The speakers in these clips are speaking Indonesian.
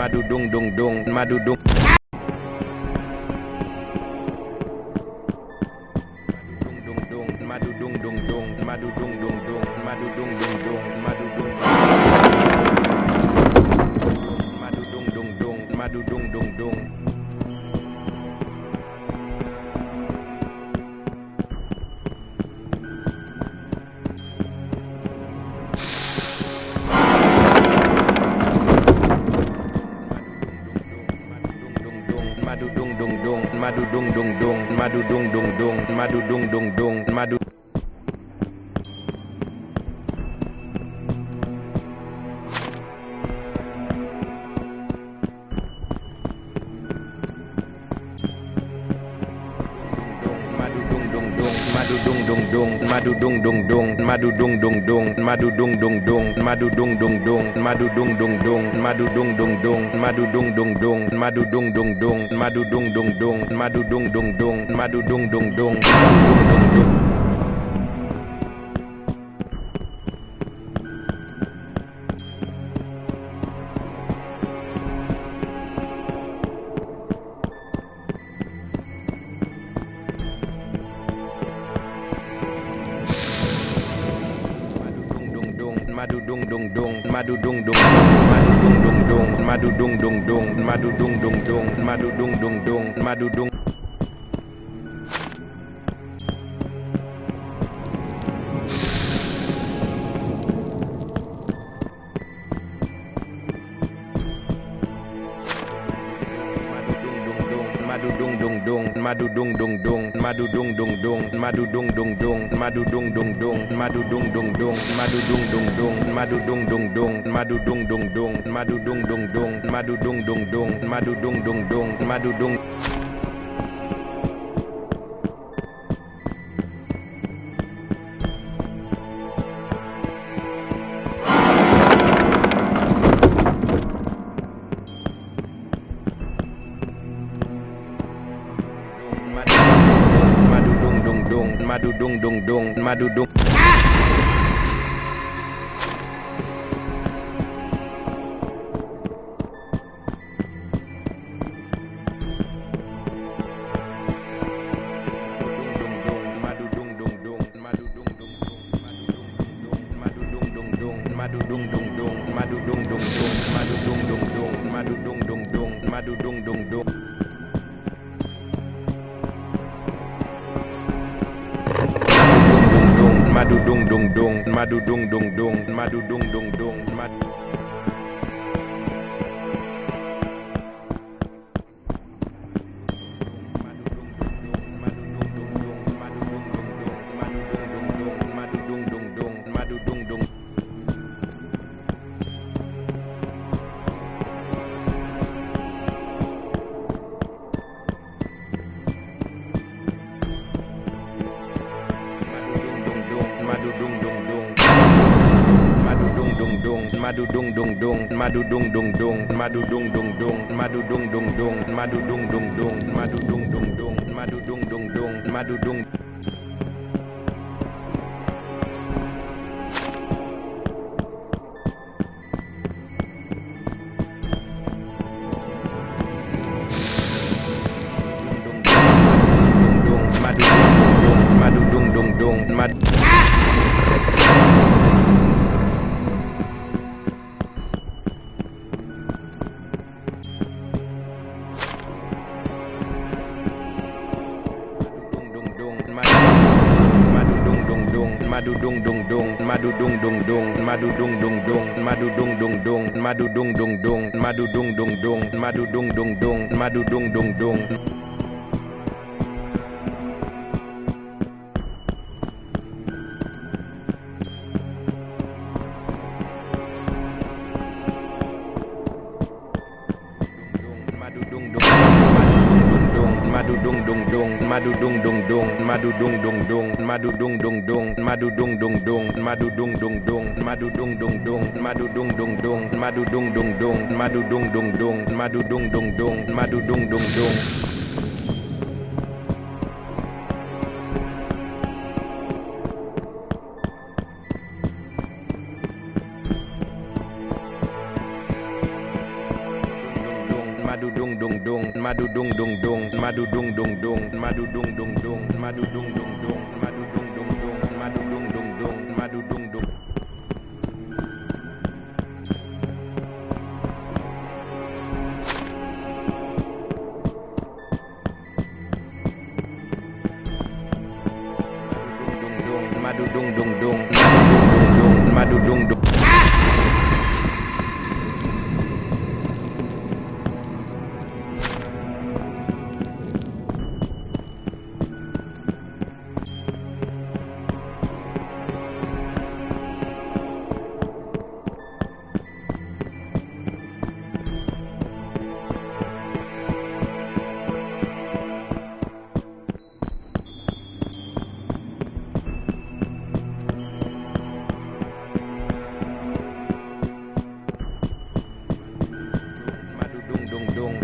madu dung dung dung, madu dung. Madu dung dung dung, madu dung dung dung, madu dung dung dung, madu dung. Madu dung dung dung, madu dung dung dung. Madu dung dung dung, madu dung dung dung, madu dung dung dung, madu dung dung dung, madu. Madu dung dung dung, madu dung dung dung, madu dung dung dung, madu dung dung dung, madu dung dung dung, madu dung dung dung, madu dung dung dung, madu dung dung dung, madu dung dung dung, madu dung dung dung, madu dung dung dung, madu dung dung dung, madu dung dung dung. Madu dung dung dung, madu dung dung dung, madu dung dung dung, madu dung dung dung, madu dung dung dung, madu dung. Madu dung dung dung, madu dung dung dung, madu dung dung dung, madu dung dung dung, madu dung dung dung, madu dung dung dung, madu dung dung dung, madu dung dung dung, madu dung dung dung, madu dung dung dung, madu dung dung dung, madu dung dung dung, madu dung. Madu dung dung dung, madu dung dung dung, madu dung. Madu dung dung dung, madu dung dung dung, madu dung dung dung, madu dung dung dung, madu dung dung dung. Madu dung dung dung, madu dung dung dung, madu dung dung dung, madu. Madu dung dung dung, madu dung dung dung, madu dung dung dung, madu dung dung dung, madu dung dung dung, madu dung dung dung, madu dung dung dung, madu dung. Madu dung dung dung, madu. Madu dung dung dung, madu dung dung dung, madu dung dung dung, madu dung dung dung, madu dung dung dung, madu dung dung dung, madu dung dung dung, madu dung dung dung. Madu dung dung dung, madu dung dung dung, madu dung dung dung, madu dung dung dung, madu dung dung dung, madu dung dung dung, madu dung dung dung, madu dung dung dung, madu dung dung dung, madu dung dung dung, madu dung dung dung, madu dung dung dung. madu dung dung dung, madu dung dung dung, madu dung dung dung, madu dung dung dung, madu dung dung dung, madu dung dung dung, madu dung dung dung, madu dung dung. Madu dung dung dung, madu dung dung.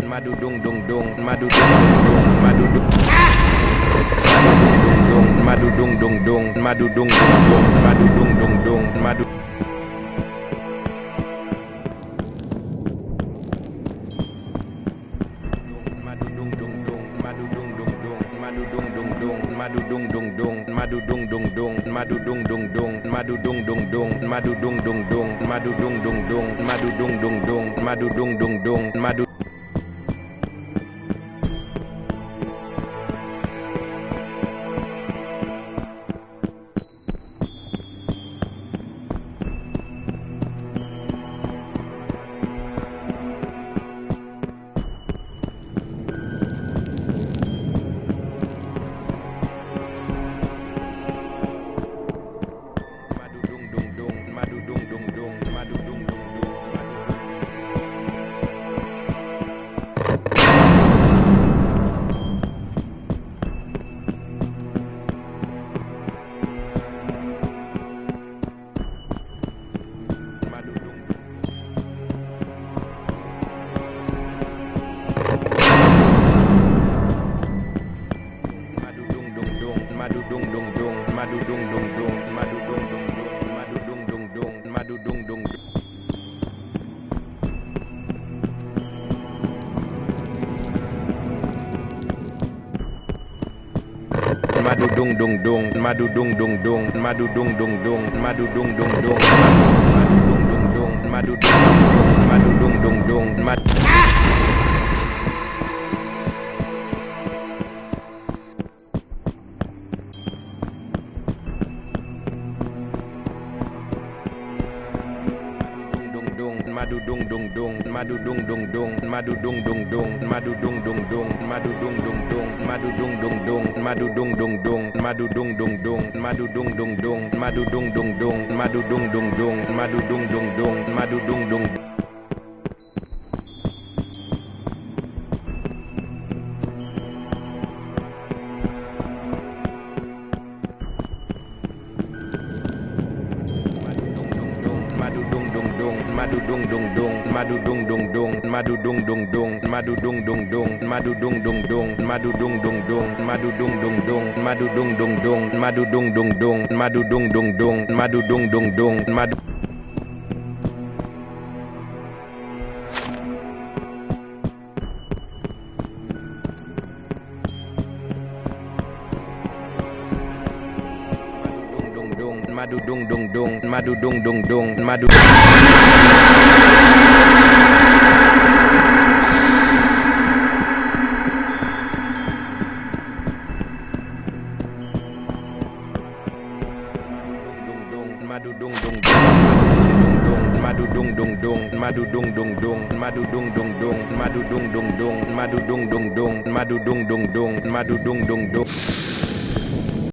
Madu dung dung dung, madu dung dung dung, madu dung. Madu dung dung dung, madu dung dung dung, madu dung dung dung, madu. Madu dung dung dung, madu dung dung dung, madu dung dung dung, madu dung dung dung, madu dung dung dung, madu dung dung dung, madu dung dung dung, madu dung dung dung, madu dung dung dung, madu dung dung dung, madu dung dung dung, madu. Madu dung dung dung, madu dung dung dung, madu dung dung dung, madu dung dung dung, madu dung dung dung. Madu dung dung dung, madu dung dung dung, madu dung dung dung, madu dung dung dung, madu dung dung dung, madu dung dung dung, madu dung dung dung, madu. Madu dung dung dung, madu dung dung dung, madu dung dung dung, madu dung dung dung, madu dung dung dung, madu dung dung dung, madu dung dung dung, madu dung dung dung, madu dung dung dung, madu dung dung dung, madu dung dung dung, madu dung dung dung, madu dung dung. Madu dung dung dung, madu dung dung dung, madu dung dung dung, madu dung dung dung, madu dung dung dung, madu dung dung dung, madu dung dung dung, madu dung dung dung, madu dung dung dung, madu dung dung dung, madu dung dung dung, madu dung dung dung, madu. Madu dung dung dung, madu dung dung dung, madu. Madu dung dung dung, madu dung dung dung, madu dung dung dung, madu dung dung dung, madu dung dung dung, madu dung dung dung, madu dung dung dung, madu dung dung dung.